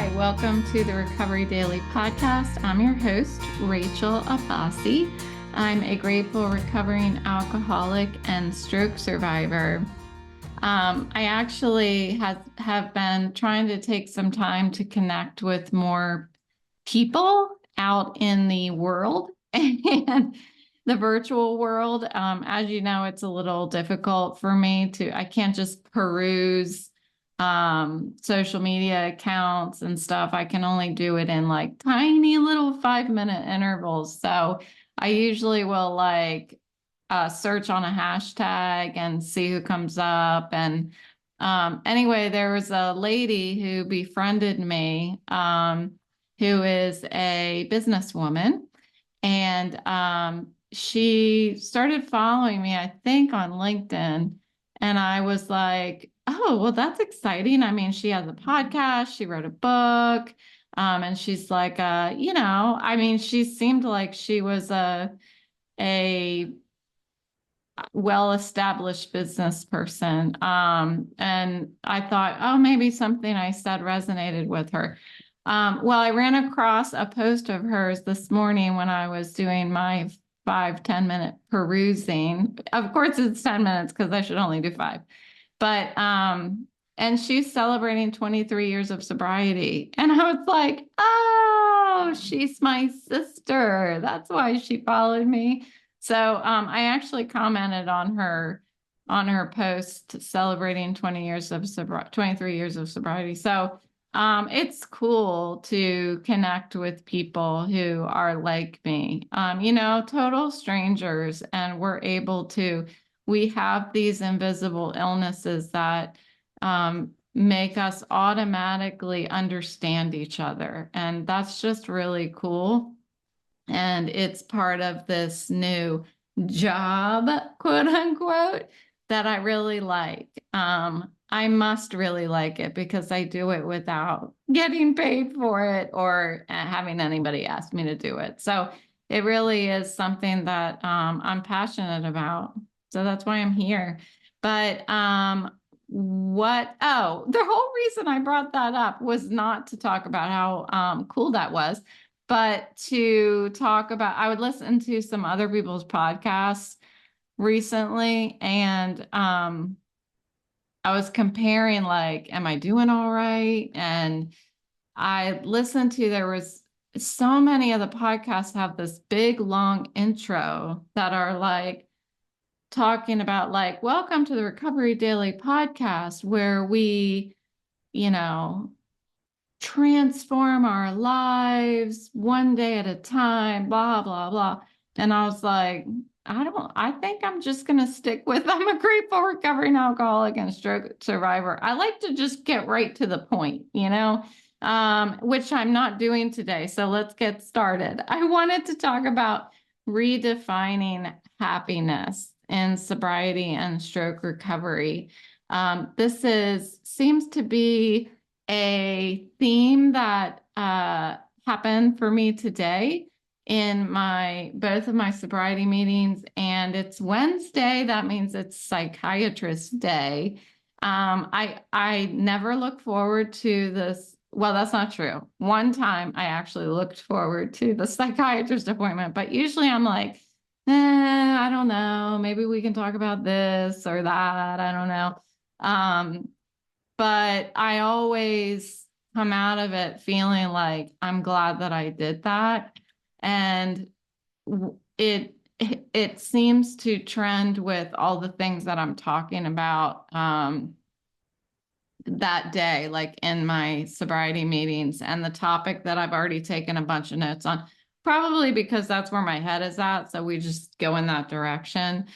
Hi, welcome to the Recovery Daily Podcast. I'm your host, Rachel Abbasi. I'm a grateful recovering alcoholic and stroke survivor. I actually have been trying to take some time to connect with more people out in the world and the virtual world. As you know, it's a little difficult for me I can't just peruse social media accounts and stuff. I can only do it in like tiny little 5-minute intervals. So I usually will search on a hashtag and see who comes up. And anyway, there was a lady who befriended me, who is a businesswoman, and she started following me, I think, on LinkedIn. And I was like, oh, well, that's exciting. I mean, she has a podcast, she wrote a book, and she's like, she seemed like she was a well-established business person. And I thought, oh, maybe something I said resonated with her. Well, I ran across a post of hers this morning when I was doing my 5-10 minute perusing. Of course, it's 10 minutes because I should only do 5. But and she's celebrating 23 years of sobriety. And I was like, oh, she's my sister. That's why she followed me. So I actually commented on her post celebrating 23 years of sobriety. So it's cool to connect with people who are like me, total strangers, and we have these invisible illnesses that make us automatically understand each other. And that's just really cool. And it's part of this new job, quote unquote, that I really like. I must really like it because I do it without getting paid for it or having anybody ask me to do it. So it really is something that I'm passionate about. So that's why I'm here. But the whole reason I brought that up was not to talk about how cool that was, but to talk about, I would listen to some other people's podcasts recently, and I was comparing, like, am I doing all right? And I listened to, there was so many of the podcasts have this big long intro that are like talking about, like, welcome to the Recovery Daily Podcast, where we, transform our lives one day at a time, blah, blah, blah. And I was like, I think I'm just going to stick with, I'm a grateful recovering alcoholic and stroke survivor. I like to just get right to the point, which I'm not doing today. So let's get started. I wanted to talk about redefining happiness in sobriety and stroke recovery. This seems to be a theme that happened for me today in both of my sobriety meetings, and it's Wednesday. That means it's Psychiatrist Day. I never look forward to this. Well, that's not true. One time I actually looked forward to the psychiatrist appointment, but usually I'm like, I don't know. Maybe we can talk about this or that. I don't know. But I always come out of it feeling like I'm glad that I did that. And it seems to trend with all the things that I'm talking about that day, like in my sobriety meetings, and the topic that I've already taken a bunch of notes on, probably because that's where my head is at. So we just go in that direction.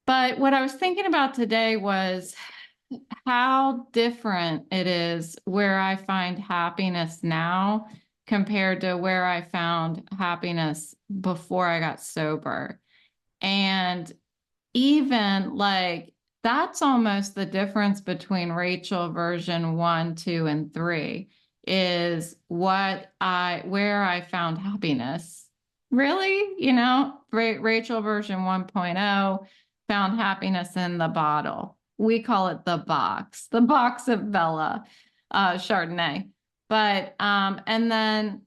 But what I was thinking about today was how different it is where I find happiness now compared to where I found happiness before I got sober. And even like, that's almost the difference between Rachel version 1, 2, and 3 is where I found happiness. Really, Rachel version 1.0 found happiness in the bottle. We call it the box of Bella Chardonnay. And then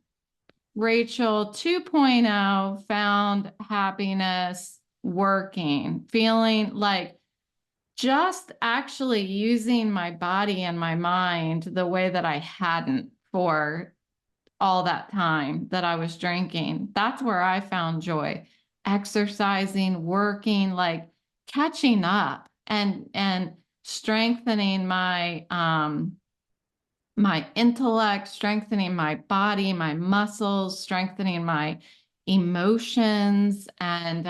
Rachel 2.0 found happiness working, feeling like just actually using my body and my mind the way that I hadn't for all that time that I was drinking. That's where I found joy. Exercising, working, like catching up and strengthening my intellect, strengthening my body, my muscles, strengthening my emotions and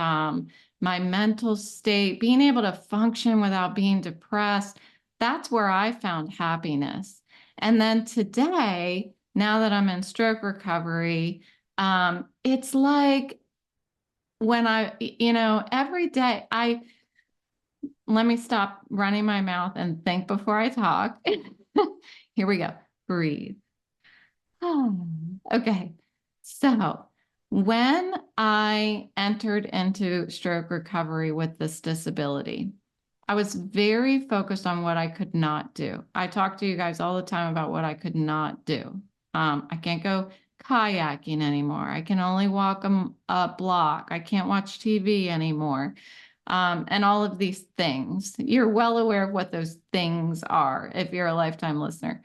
my mental state, being able to function without being depressed. That's where I found happiness. And then today, now that I'm in stroke recovery, it's like when every day let me stop running my mouth and think before I talk. Here we go. Breathe. Okay. So when I entered into stroke recovery with this disability, I was very focused on what I could not do. I talk to you guys all the time about what I could not do. I can't go kayaking anymore. I can only walk a block. I can't watch TV anymore. And all of these things. You're well aware of what those things are if you're a lifetime listener.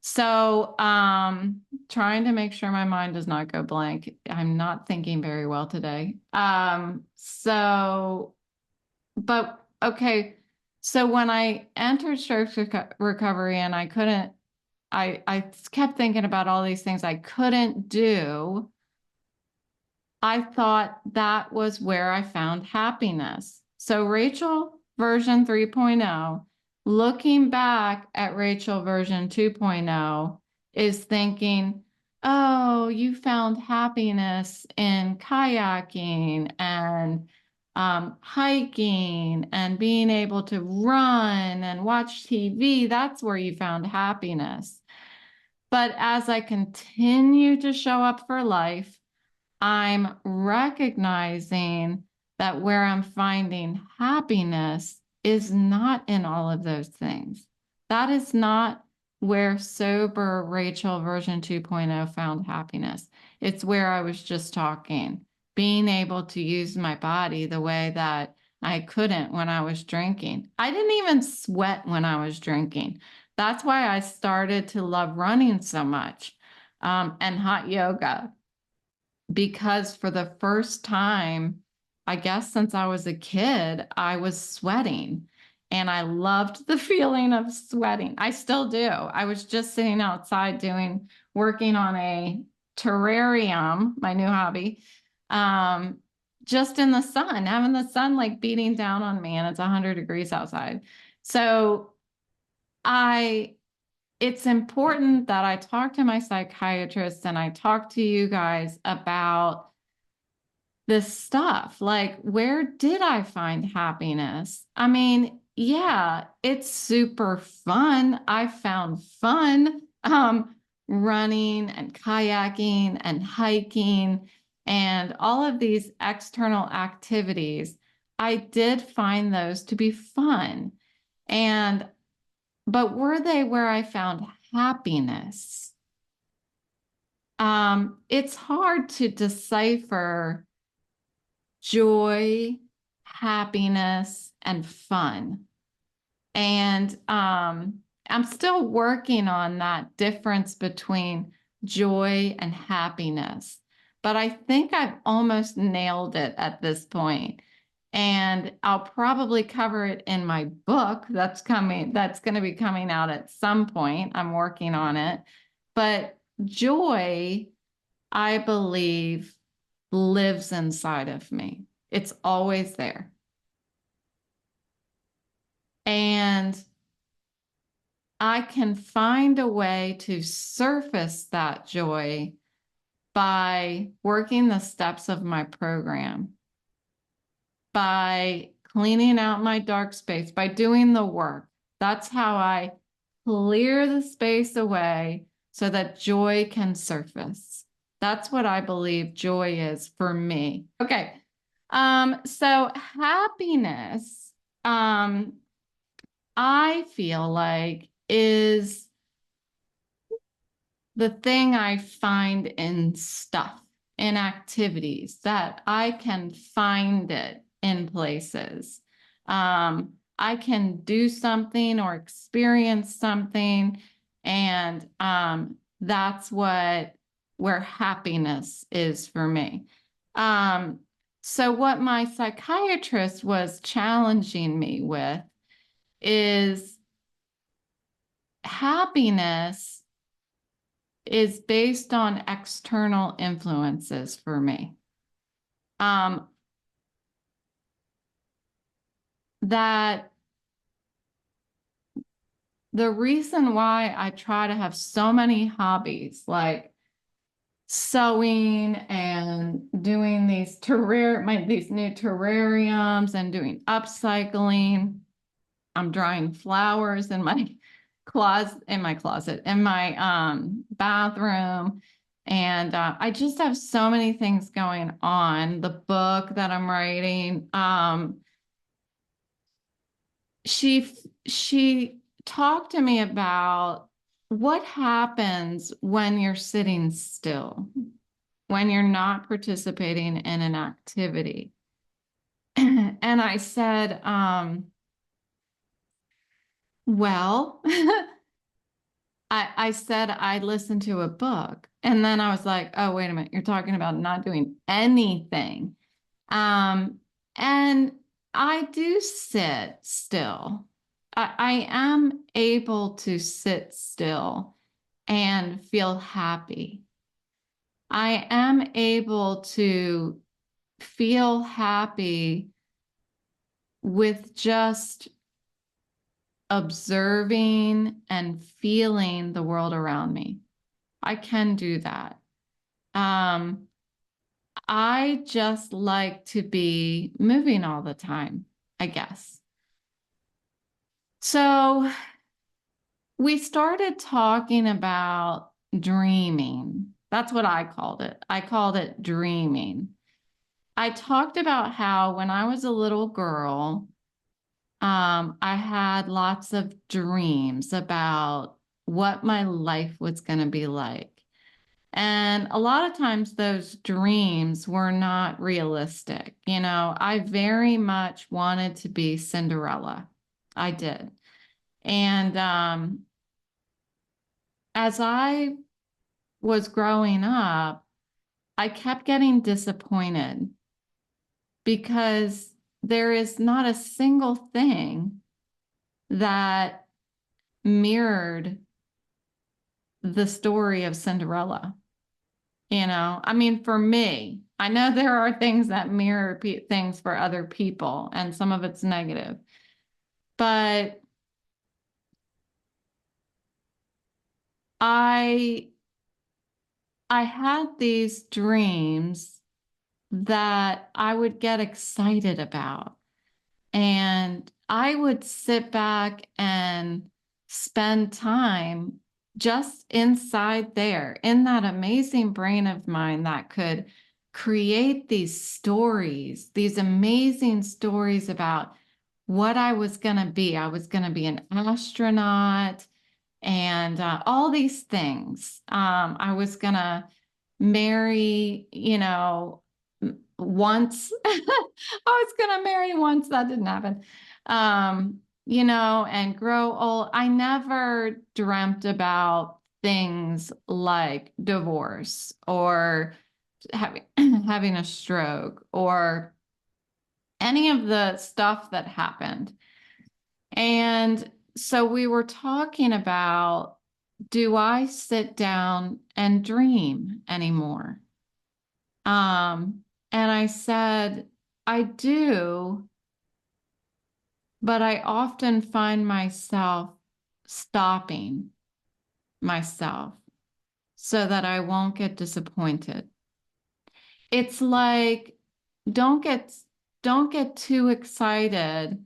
So, trying to make sure my mind does not go blank. I'm not thinking very well today. But okay. So when I entered stroke recovery and I kept thinking about all these things I couldn't do. I thought that was where I found happiness. So Rachel version 3.0, looking back at Rachel version 2.0, is thinking, oh, you found happiness in kayaking and hiking and being able to run and watch TV. That's where you found happiness. But as I continue to show up for life, I'm recognizing that where I'm finding happiness is not in all of those things. That is not where sober Rachel version 2.0 found happiness. It's where I was just talking, being able to use my body the way that I couldn't when I was drinking. I didn't even sweat when I was drinking. That's why I started to love running so much, and hot yoga, because for the first time, I guess since I was a kid, I was sweating and I loved the feeling of sweating. I still do. I was just sitting outside working on a terrarium, my new hobby, just in the sun, having the sun like beating down on me, and it's 100 degrees outside. So it's important that I talk to my psychiatrist and I talk to you guys about this stuff. Like, where did I find happiness? I mean, yeah, it's super fun. I found fun running and kayaking and hiking and all of these external activities. I did find those to be fun. But were they where I found happiness? It's hard to decipher joy, happiness, and fun. And I'm still working on that difference between joy and happiness. But I think I've almost nailed it at this point. And I'll probably cover it in my book that's going to be coming out at some point. I'm working on it. But joy, I believe, lives inside of me. It's always there. And I can find a way to surface that joy by working the steps of my program, by cleaning out my dark space, by doing the work. That's how I clear the space away so that joy can surface. That's what I believe joy is for me. Okay. So happiness, I feel like, is the thing I find in stuff, in activities, that I can find it in places. I can do something or experience something, and that's where happiness is for me. Um, so what my psychiatrist was challenging me with is happiness is based on external influences for me. Um, that the reason why I try to have so many hobbies, like sewing and doing these new terrariums and doing upcycling. I'm drying flowers in my closet, in my bathroom. And I just have so many things going on. The book that I'm writing, she talked to me about what happens when you're sitting still, when you're not participating in an activity. And I said, well, I said I listened to a book, and then I was like, oh, wait a minute, you're talking about not doing anything. And I do sit still. I am able to sit still and feel happy. I am able to feel happy with just observing and feeling the world around me. I can do that. Um, I just like to be moving all the time, I guess. So we started talking about dreaming. That's what I called it. I called it dreaming. I talked about how when I was a little girl, I had lots of dreams about what my life was going to be like. And a lot of times those dreams were not realistic. You know, I very much wanted to be Cinderella. I did. And as I was growing up, I kept getting disappointed because there is not a single thing that mirrored the story of Cinderella. You know, I mean, for me, I know there are things that mirror things for other people, and some of it's negative, but I I had these dreams that I would get excited about. And I would sit back and spend time just inside there in that amazing brain of mine that could create these stories, these amazing stories about what I was going to be. I was going to be an astronaut and all these things. I was going to marry, once. I was going to marry once. That didn't happen. And grow old. I never dreamt about things like divorce or having having a stroke or any of the stuff that happened. And so we were talking about, do I sit down and dream anymore? And I said, I do, but I often find myself stopping myself so that I won't get disappointed. It's like, don't get don't get too excited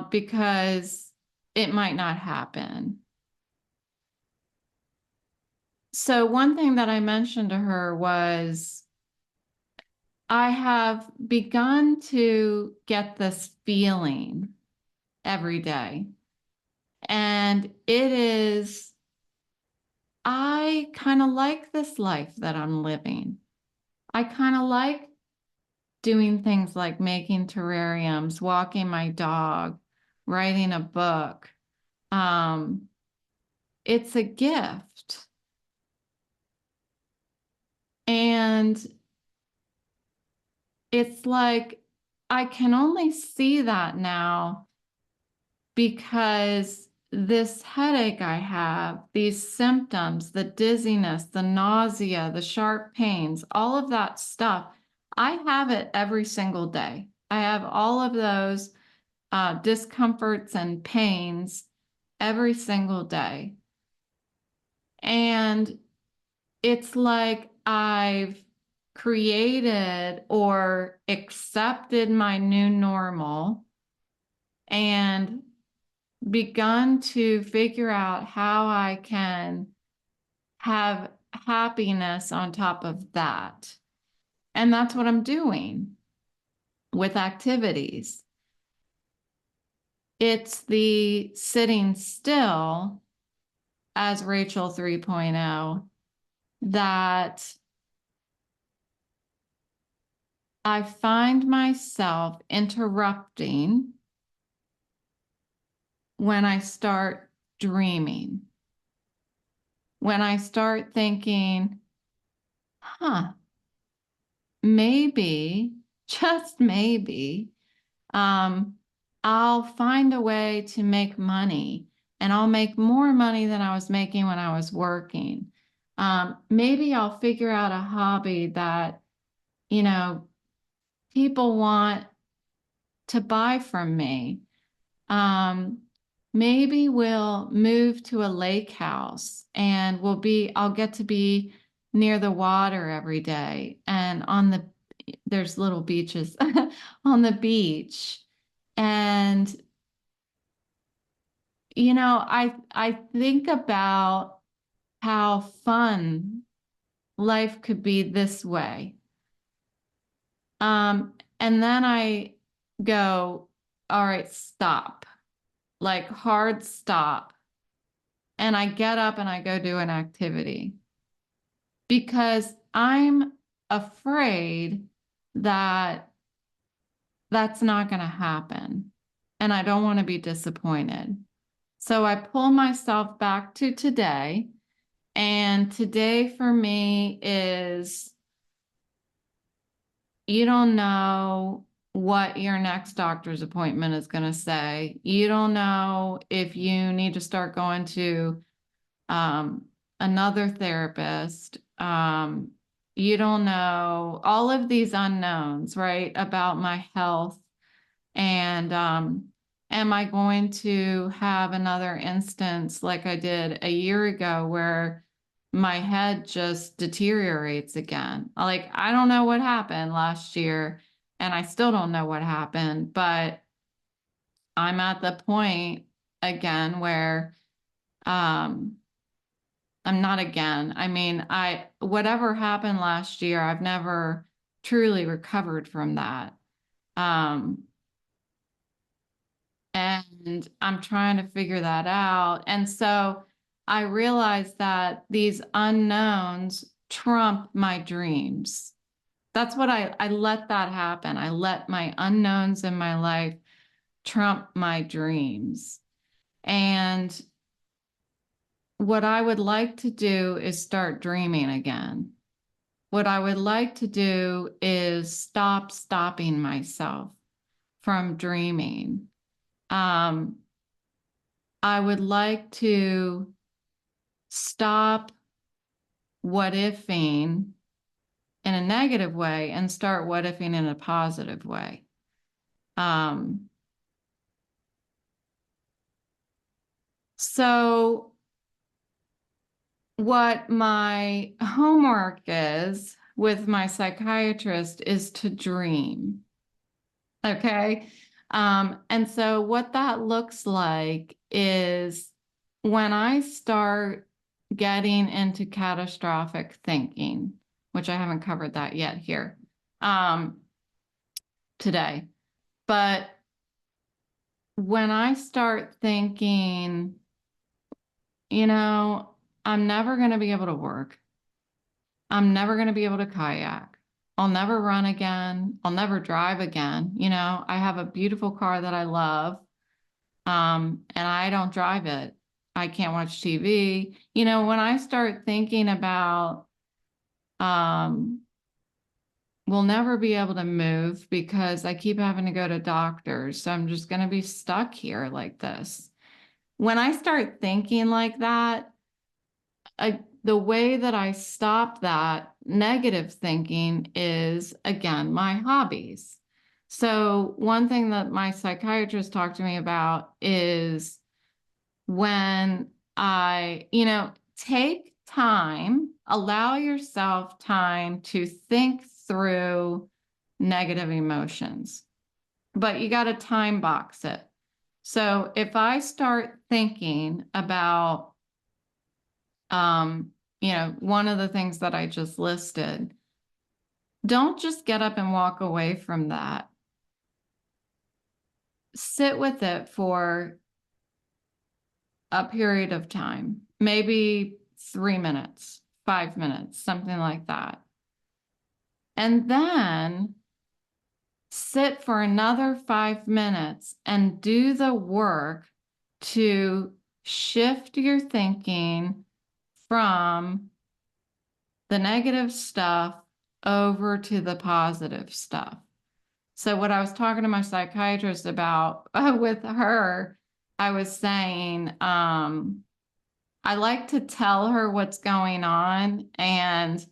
because it might not happen. So one thing that I mentioned to her was I have begun to get this feeling every day. And it is, I kind of like this life that I'm living. I kind of like doing things like making terrariums, walking my dog, writing a book. Um, it's a gift. And it's like I can only see that now because this headache I have, these symptoms, the dizziness, the nausea, the sharp pains, all of that stuff, I have it every single day. I have all of those discomforts and pains every single day. And it's like I've created or accepted my new normal and begun to figure out how I can have happiness on top of that. And that's what I'm doing with activities. It's the sitting still as Rachel 3.0 that I find myself interrupting when I start dreaming, when I start thinking, maybe, just maybe, I'll find a way to make money and I'll make more money than I was making when I was working. Maybe I'll figure out a hobby that, people want to buy from me. Um, Maybe we'll move to a lake house and I'll get to be near the water every day and there's little beaches on the beach. And, I think about how fun life could be this way. And then I go, all right, stop, like hard stop. And I get up and I go do an activity because I'm afraid that that's not going to happen. And I don't want to be disappointed. So I pull myself back to today. And today for me is you don't know what your next doctor's appointment is going to say. You don't know if you need to start going to another therapist. You don't know all of these unknowns, right, about my health. And am I going to have another instance like I did a year ago where my head just deteriorates again? Like, I don't know what happened last year, and I still don't know what happened, but I'm at the point again where I'm not again. I mean, whatever happened last year, I've never truly recovered from that. Um, and I'm trying to figure that out. And so I realized that these unknowns trump my dreams. That's what I let that happen. I let my unknowns in my life trump my dreams. And what I would like to do is start dreaming again. What I would like to do is stop stopping myself from dreaming. I would like to stop what ifing in a negative way and start what ifing in a positive way. So what my homework is with my psychiatrist is to dream. Okay. And so what that looks like is when I start getting into catastrophic thinking, which I haven't covered that yet here today, but when I start thinking, you know, I'm never going to be able to work. I'm never going to be able to kayak. I'll never run again. I'll never drive again. You know, I have a beautiful car that I love, and I don't drive it. I can't watch TV. You know, when I start thinking about, um, we'll never be able to move because I keep having to go to doctors. So I'm just going to be stuck here like this. When I start thinking like that, the way that I stop that negative thinking is, again, my hobbies. So one thing that my psychiatrist talked to me about is when take time, allow yourself time to think through negative emotions, but you got to time box it. So if I start thinking about, one of the things that I just listed, don't just get up and walk away from that. Sit with it for a period of time, maybe 3 minutes, 5 minutes, something like that. And then sit for another 5 minutes and do the work to shift your thinking from the negative stuff over to the positive stuff. So what I was talking to my psychiatrist about with her, I was saying, I like to tell her what's going on, and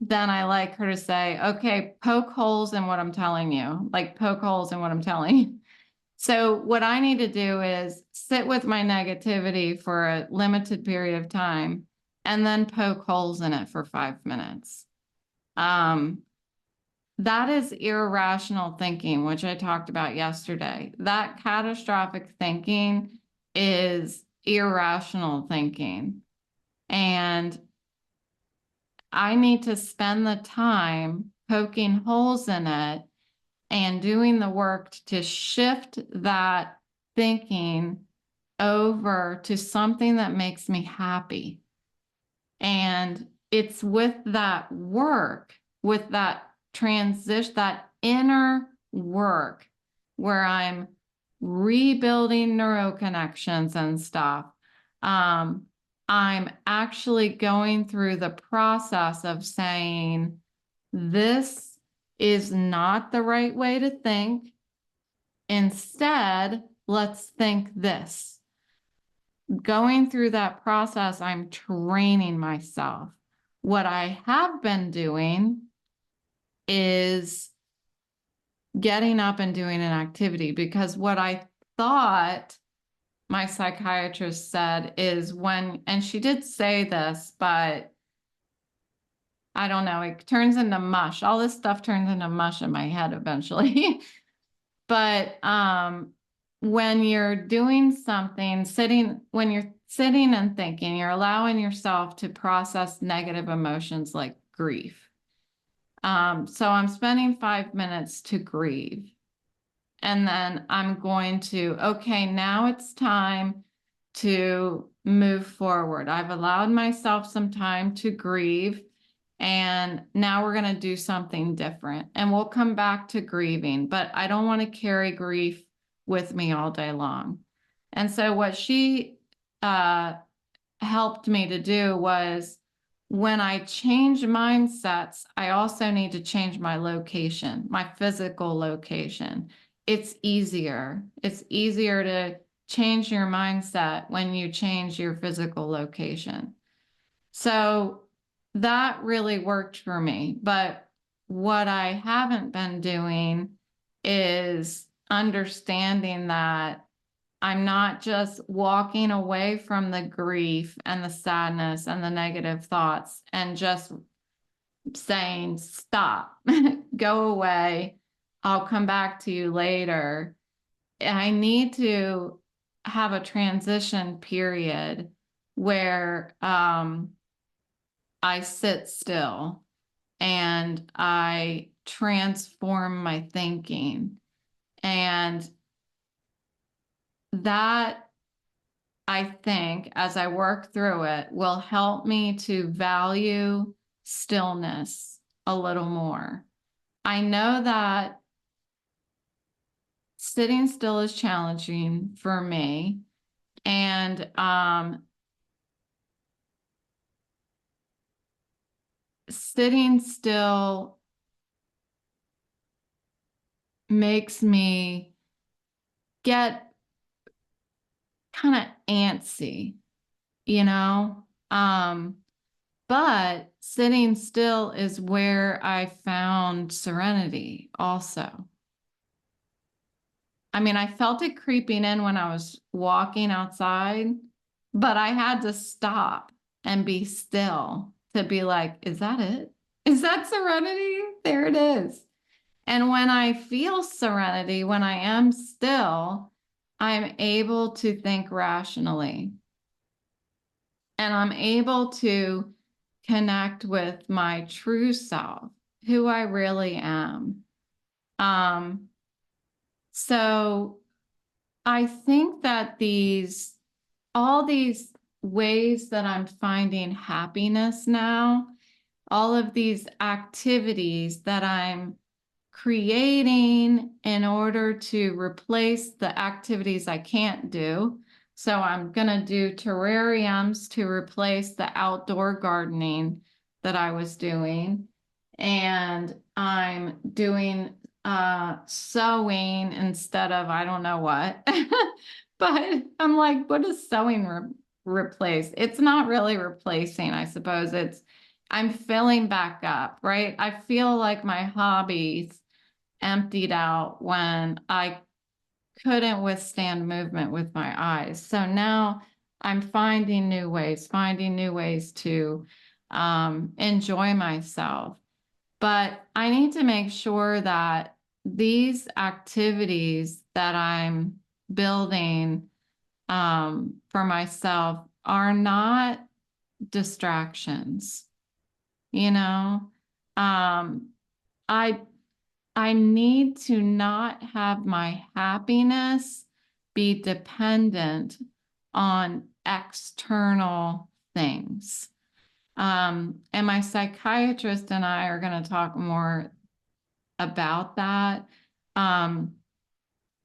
then I like her to say, okay, poke holes in what I'm telling you, like poke holes in what I'm telling you. So what I need to do is sit with my negativity for a limited period of time and then poke holes in it for 5 minutes. That is irrational thinking, which I talked about yesterday. That catastrophic thinking is irrational thinking. And I need to spend the time poking holes in it and doing the work to shift that thinking over to something that makes me happy. And it's with that work, with that transition, that inner work where I'm rebuilding neuroconnections and stuff. I'm actually going through the process of saying, this is not the right way to think. Instead, let's think this. Going through that process, I'm training myself. What I have been doing is getting up and doing an activity, because what I thought my psychiatrist said is and she did say this, but I don't know, it turns into mush. All this stuff turns into mush in my head eventually. But when you're doing something, when you're sitting and thinking, you're allowing yourself to process negative emotions like grief. So I'm spending 5 minutes to grieve. And then I'm going to, okay, now it's time to move forward. I've allowed myself some time to grieve. And now we're going to do something different. And we'll come back to grieving, but I don't want to carry grief with me all day long. And so what she helped me to do was, when I change mindsets, I also need to change my location, my physical location. It's easier. It's easier to change your mindset when you change your physical location. So that really worked for me. But what I haven't been doing is understanding that I'm not just walking away from the grief and the sadness and the negative thoughts and just saying, stop, go away, I'll come back to you later. I need to have a transition period where I sit still and I transform my thinking. And that I think, as I work through it, will help me to value stillness a little more. I know that sitting still is challenging for me. And sitting still makes me get kind of antsy, you know? But sitting still is where I found serenity also. I mean, I felt it creeping in when I was walking outside, but I had to stop and be still to be like, is that it? Is that serenity? There it is. And when I feel serenity, when I am still, I'm able to think rationally and I'm able to connect with my true self, who I really am. Um, so I think that all these ways that I'm finding happiness now, all of these activities that I'm creating in order to replace the activities I can't do. So I'm going to do terrariums to replace the outdoor gardening that I was doing. And I'm doing sewing instead of I don't know what. But I'm like, what does sewing replace? It's not really replacing, I suppose. I'm filling back up, right? I feel like my hobbies emptied out when I couldn't withstand movement with my eyes. So now I'm finding new ways to enjoy myself. But I need to make sure that these activities that I'm building for myself are not distractions. You know, um, I I need to not have my happiness be dependent on external things. And my psychiatrist and I are going to talk more about that. Um,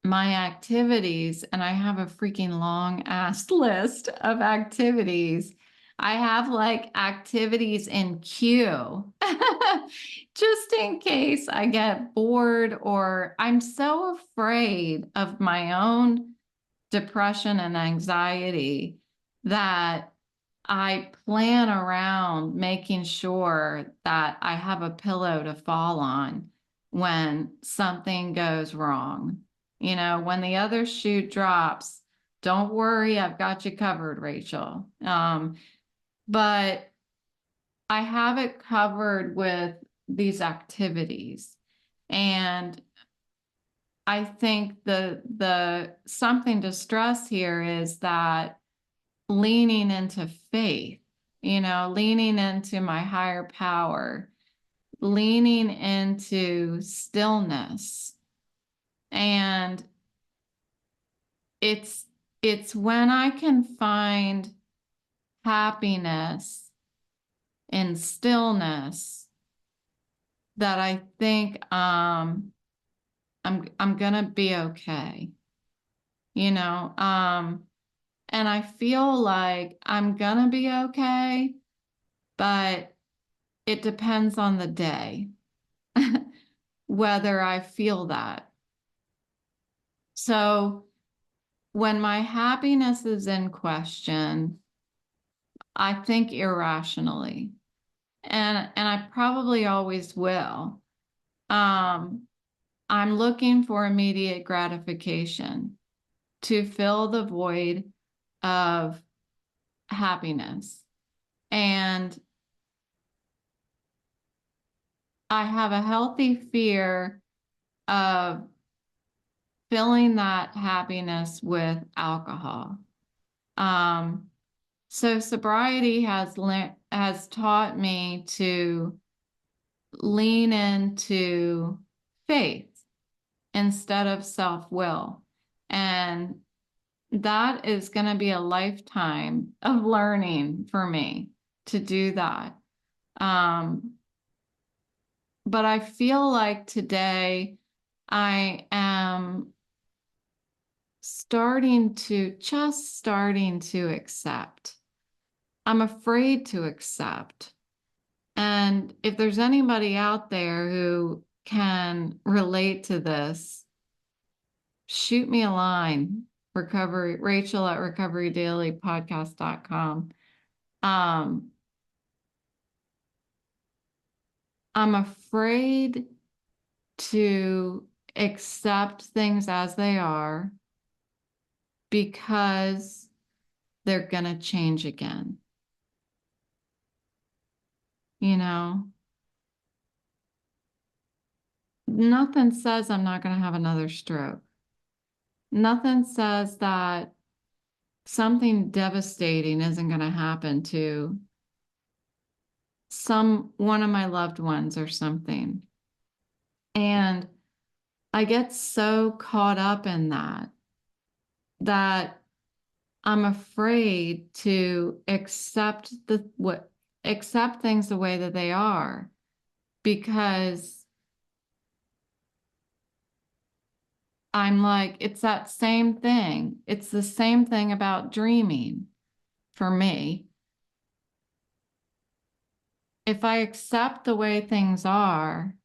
my activities, and I have a freaking long ass list of activities. I have like activities in queue just in case I get bored or I'm so afraid of my own depression and anxiety that I plan around making sure that I have a pillow to fall on when something goes wrong. You know, when the other shoe drops, don't worry, I've got you covered, Rachel. But I have it covered with these activities. And I think the something to stress here is that leaning into faith, you know, leaning into my higher power, leaning into stillness. And it's it's when I can find happiness in stillness that I think I'm gonna be okay. You know, and I feel like I'm gonna be okay, but it depends on the day whether I feel that. So when my happiness is in question, I think irrationally, and I probably always will. Um, I'm looking for immediate gratification to fill the void of happiness. And I have a healthy fear of filling that happiness with alcohol. Um, so sobriety has taught me to lean into faith instead of self-will. And that is going to be a lifetime of learning for me to do that. But I feel like today I am starting to accept. I'm afraid to accept. And if there's anybody out there who can relate to this, shoot me a line, Rachel at recoverydailypodcast.com. I'm afraid to accept things as they are because they're going to change again. You know, nothing says I'm not going to have another stroke. Nothing says that something devastating isn't going to happen to one of my loved ones or something. And I get so caught up in that I'm afraid to accept things the way that they are, because I'm like, it's that same thing. It's the same thing about dreaming for me. If I accept the way things are,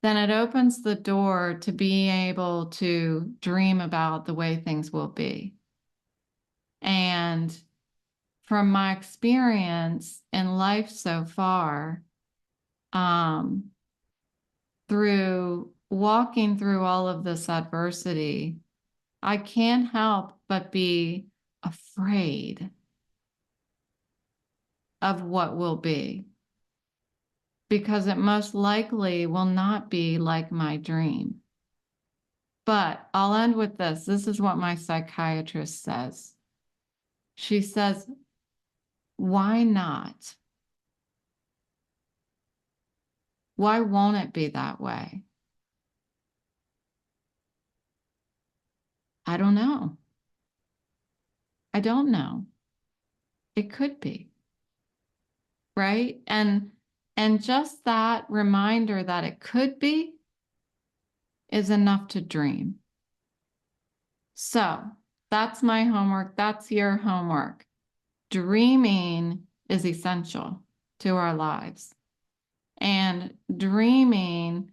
then it opens the door to being able to dream about the way things will be. And from my experience in life so far, through walking through all of this adversity, I can't help but be afraid of what will be, because it most likely will not be like my dream. But I'll end with this. This is what my psychiatrist says. She says, why not? Why won't it be that way? I don't know. I don't know. It could be. Right? And just that reminder that it could be is enough to dream. So that's my homework. That's your homework. Dreaming is essential to our lives. And dreaming,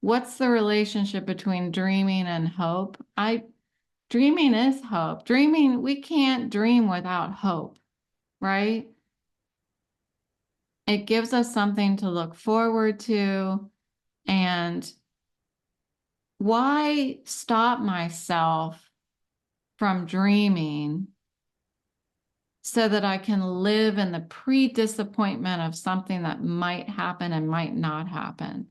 what's the relationship between dreaming and hope? Dreaming is hope. Dreaming, we can't dream without hope, right? It gives us something to look forward to. And why stop myself from dreaming so that I can live in the pre-disappointment of something that might happen and might not happen?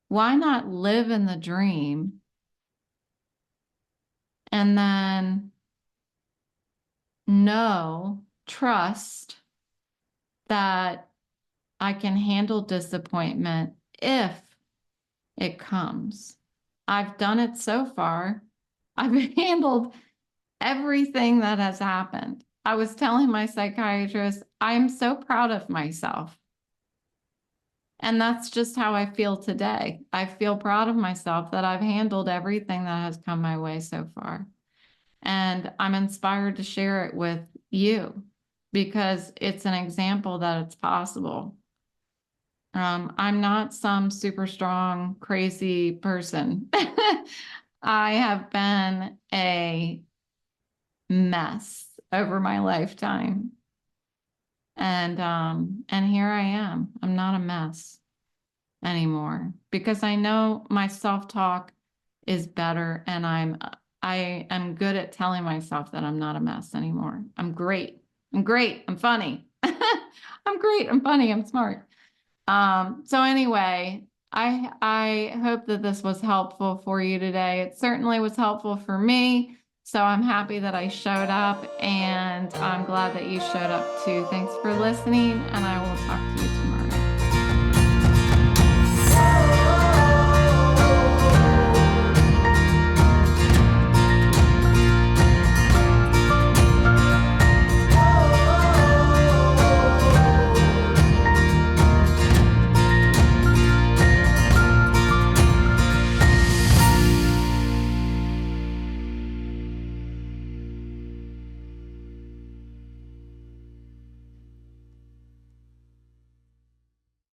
Why not live in the dream and then trust that I can handle disappointment if it comes? I've done it so far. I've handled everything that has happened. I was telling my psychiatrist, I'm so proud of myself. And that's just how I feel today. I feel proud of myself that I've handled everything that has come my way so far. And I'm inspired to share it with you because it's an example that it's possible. I'm not some super strong, crazy person. I have been a mess over my lifetime. And here I am. I'm not a mess anymore because I know my self-talk is better, and I am good at telling myself that I'm not a mess anymore. I'm great. I'm great. I'm funny. I'm great. I'm funny. I'm smart. So anyway, I hope that this was helpful for you today. It certainly was helpful for me. So I'm happy that I showed up, and I'm glad that you showed up too. Thanks for listening, and I will talk to you tomorrow.